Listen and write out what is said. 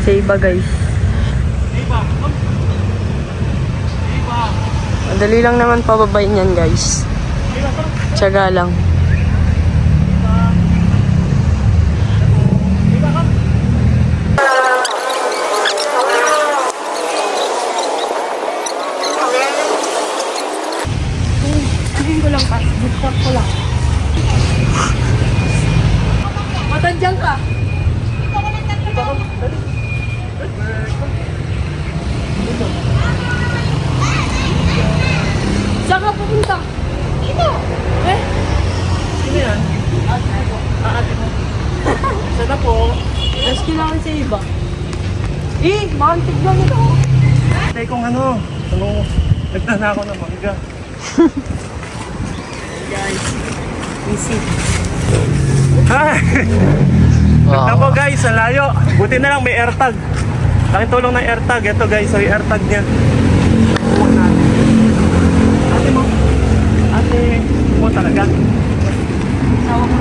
Sa iba guys. Madali lang naman pababayin yan guys. Tiyaga lang. Tingin ko lang pa. Buksak ko lang. Matandyang ka. Saan ka pupunta? Dito. Eh? Sino yan? Ate mo. Sana po. Rescue lang sa iba. Makantig lang ito. Tay kung ano, nagdana ako ng mangga. Guys, easy. Hi! Wow. Ako guys, ang layo. Buti na lang may AirTag. Laking tulong ng AirTag. Ito guys, so yung AirTag niya. Ate mo. Ate mo talaga. Sawa ko.